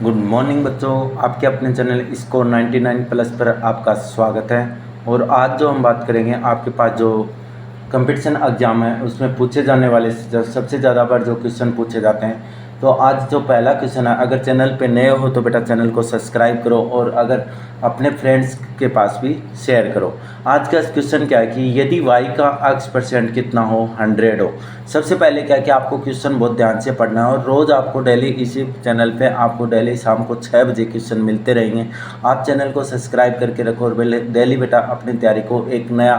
Good morning बच्चों, आपके अपने चैनल स्कोर 99 प्लस पर आपका स्वागत है। और आज जो हम बात करेंगे, आपके पास जो कंपटीशन एग्ज़ाम है उसमें पूछे जाने वाले सबसे ज़्यादा बार जो क्वेश्चन पूछे जाते हैं। तो आज जो पहला क्वेश्चन है, अगर चैनल पे नए हो तो बेटा चैनल को सब्सक्राइब करो और अगर अपने फ्रेंड्स के पास भी शेयर करो। आज का क्वेश्चन क्या है कि यदि y का x% कितना हो 100 हो। सबसे पहले क्या है कि आपको क्वेश्चन बहुत ध्यान से पढ़ना है और रोज़ आपको डेली इसी चैनल पे आपको डेली शाम को 6 बजे क्वेश्चन मिलते रहेंगे। आप चैनल को सब्सक्राइब करके रखो और डेली बेटा अपनी तैयारी को एक नया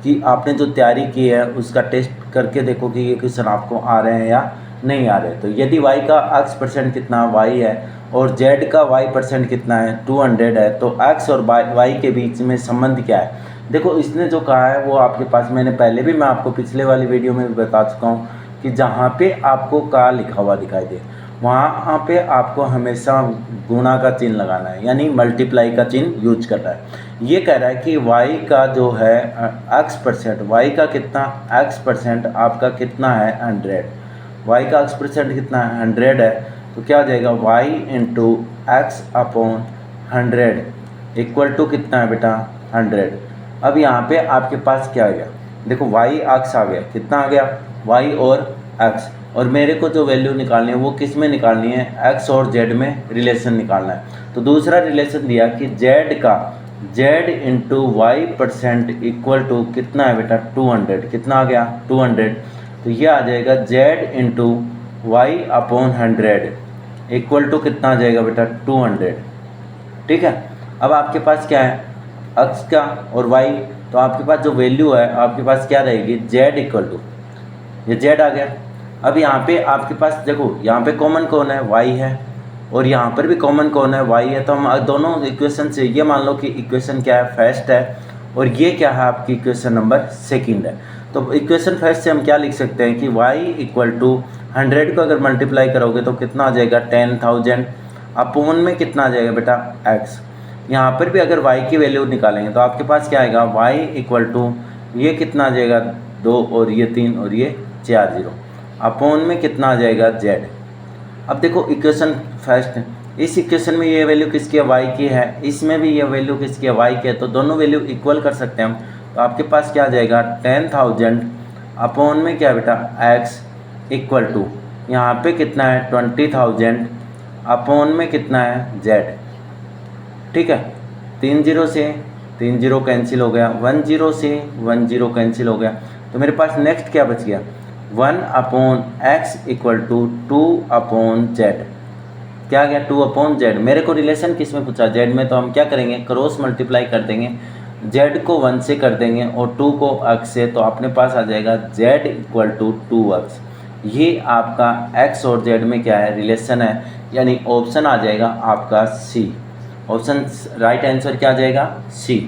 कि आपने जो तैयारी की है उसका टेस्ट करके देखो कि ये क्वेश्चन आपको आ रहे हैं या नहीं आ रहे। तो यदि y का x% कितना y है और z का y% कितना है 200 है, तो x और y के बीच में संबंध क्या है। देखो इसने जो कहा है वो आपके पास मैंने पहले भी मैं आपको पिछले वाली वीडियो में भी बता चुका हूँ कि जहाँ पे आपको का लिखा हुआ दिखाई दे वहाँ पे आपको हमेशा गुणा का चिन्ह लगाना है, यानी मल्टीप्लाई का चिन्ह यूज करना है। ये कह रहा है कि y का जो है x%, y का कितना x% आपका कितना है 100, y का x% कितना है 100 है, तो क्या आ जाएगा y into x upon 100 equal to कितना है बेटा 100। अब यहाँ पे आपके पास क्या आ गया, देखो y x आ गया, कितना आ गया y और x, और मेरे को जो वैल्यू निकालनी है वो किस में निकालनी है x और z में रिलेशन निकालना है। तो दूसरा रिलेशन दिया कि z का z into y% equal to कितना है बेटा 200, कितना आ गया 200। तो ये आ जाएगा z into y upon 100 equal to कितना आ जाएगा बेटा 200। ठीक है, अब आपके पास क्या है x का और y, तो आपके पास जो वैल्यू है आपके पास क्या रहेगी z इक्वल टू, ये z आ गया। अब यहाँ पे आपके पास देखो यहाँ पे कॉमन कौन है y है और यहाँ पर भी कॉमन कौन है y है। तो हम दोनों इक्वेशन से ये मान लो कि इक्वेशन क्या है फर्स्ट है और ये क्या है आपकी इक्वेशन नंबर सेकंड है। तो इक्वेशन फर्स्ट से हम क्या लिख सकते हैं कि y इक्वल टू 100 को अगर मल्टीप्लाई करोगे तो कितना आ जाएगा 10,000 अपोन में कितना आ जाएगा बेटा x। यहाँ पर भी अगर y की वैल्यू निकालेंगे तो आपके पास क्या आएगा y इक्वल टू ये कितना आ जाएगा 2 और ये 3 और ये 4 0 अपोन में कितना आ जाएगा z। अब देखो इक्वेशन फर्स्ट, इस इक्वेशन में ये वैल्यू किसकी है y की है, इसमें भी ये वैल्यू किसकी है y की है, तो दोनों वैल्यू इक्वल कर सकते हैं हम। तो आपके पास क्या आ जाएगा 10,000 अपोन में क्या बेटा x इक्वल टू यहाँ पे कितना है 20,000 अपोन में कितना है z। ठीक है, 3 0 से 3 0 कैंसिल हो गया, 1 0 से 1 0 कैंसिल हो गया, तो मेरे पास नेक्स्ट क्या बच गया 1 upon x equal to 2 upon z। क्या गया 2 अपॉन z। मेरे को रिलेशन किस में पूछा z में, तो हम क्या करेंगे क्रॉस मल्टीप्लाई कर देंगे, z को 1 से कर देंगे और 2 को x से, तो अपने पास आ जाएगा z इक्वल टू 2x। ये आपका x और z में क्या है रिलेशन है, यानी ऑप्शन आ जाएगा आपका सी। ऑप्शन राइट आंसर क्या आ जाएगा सी।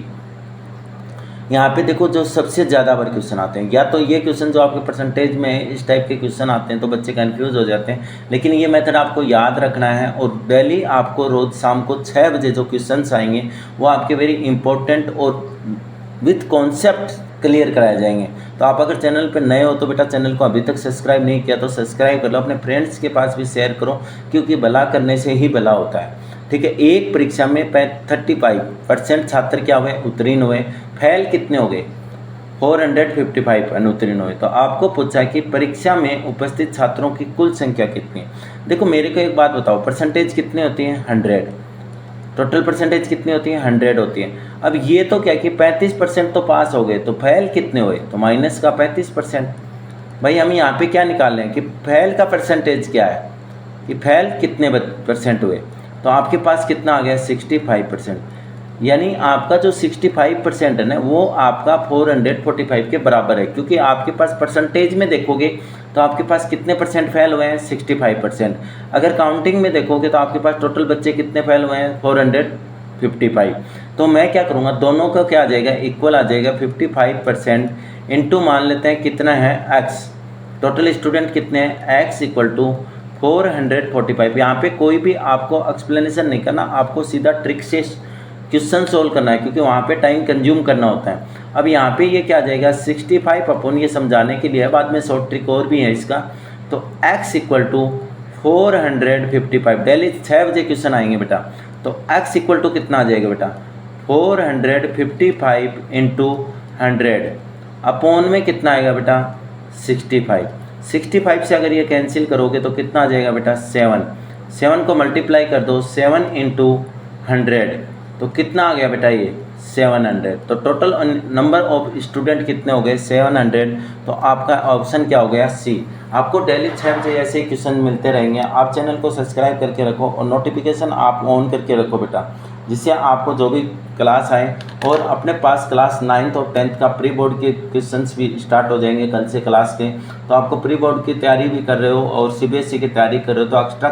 यहाँ पे देखो जो सबसे ज़्यादा बार क्वेश्चन आते हैं, या तो ये क्वेश्चन जो आपके परसेंटेज में इस टाइप के क्वेश्चन आते हैं तो बच्चे कंफ्यूज हो जाते हैं, लेकिन ये मेथड आपको याद रखना है और डेली आपको रोज़ शाम को 6 बजे जो क्वेश्चंस आएंगे वो आपके वेरी इंपॉर्टेंट और विथ कॉन्सेप्ट क्लियर कराए जाएंगे। तो आप अगर चैनल पर नए हो तो बेटा चैनल को अभी तक सब्सक्राइब नहीं किया तो सब्सक्राइब कर लो, अपने फ्रेंड्स के पास भी शेयर करो, क्योंकि भला करने से ही भला होता है। ठीक है, एक परीक्षा में 35% छात्र क्या हुए उत्तीर्ण हुए, फेल कितने हो गए 455 अनुत्तीर्ण हुए। तो आपको पूछा कि परीक्षा में उपस्थित छात्रों की कुल संख्या कितनी है। देखो मेरे को एक बात बताओ, परसेंटेज कितनी होती है 100, टोटल परसेंटेज कितनी होती है 100 होती है। अब ये तो क्या कि 35% तो पास हो गए, तो फेल कितने हुए, तो माइनस का 35%। भाई हम यहाँ पे क्या निकाल रहे हैं कि फेल का परसेंटेज क्या है, कि फेल कितने % हुए, तो आपके पास कितना आ गया 65%। यानी आपका जो 65% है ना वो आपका 445 के बराबर है, क्योंकि आपके पास परसेंटेज में देखोगे तो आपके पास कितने % फेल हुए हैं 65%। अगर काउंटिंग में देखोगे तो आपके पास टोटल बच्चे कितने फेल हुए हैं 455। तो मैं क्या करूँगा दोनों का क्या आ जाएगा इक्वल आ जाएगा 55% इंटू मान लेते हैं कितना है x, टोटल स्टूडेंट कितने हैं x इक्वल टू 445। यहाँ पे कोई भी आपको एक्सप्लेनेशन नहीं करना, आपको सीधा ट्रिक से क्वेश्चन सोल्व करना है, क्योंकि वहाँ पे टाइम कंज्यूम करना होता है। अब यहाँ पे ये क्या आ जाएगा 65 अपॉन, ये समझाने के लिए बाद में शॉर्ट ट्रिक और भी है इसका, तो x इक्वल टू 455। डेली 6 बजे क्वेश्चन आएंगे बेटा। तो x इक्वल टू कितना आ जाएगा बेटा, 455 इंटू 100 अपॉन में कितना आएगा बेटा, 65। 65 से अगर ये कैंसिल करोगे तो कितना आ जाएगा बेटा, 7। 7 को मल्टीप्लाई कर दो, 7 इंटू 100 तो कितना आ गया बेटा, ये 700। तो टोटल नंबर ऑफ स्टूडेंट कितने हो गए, 700। तो आपका ऑप्शन क्या हो गया, सी। आपको डेली 6 बजे ऐसे ही क्वेश्चन मिलते रहेंगे। आप चैनल को सब्सक्राइब करके रखो और नोटिफिकेशन आप ऑन करके रखो बेटा, जिससे आपको जो भी क्लास आए। और अपने पास क्लास 9th और 10th का प्री बोर्ड के क्वेश्चंस भी स्टार्ट हो जाएंगे कल से क्लास के। तो आपको प्री बोर्ड की तैयारी भी कर रहे हो और CBSE की तैयारी कर रहे हो तो एक्स्ट्रा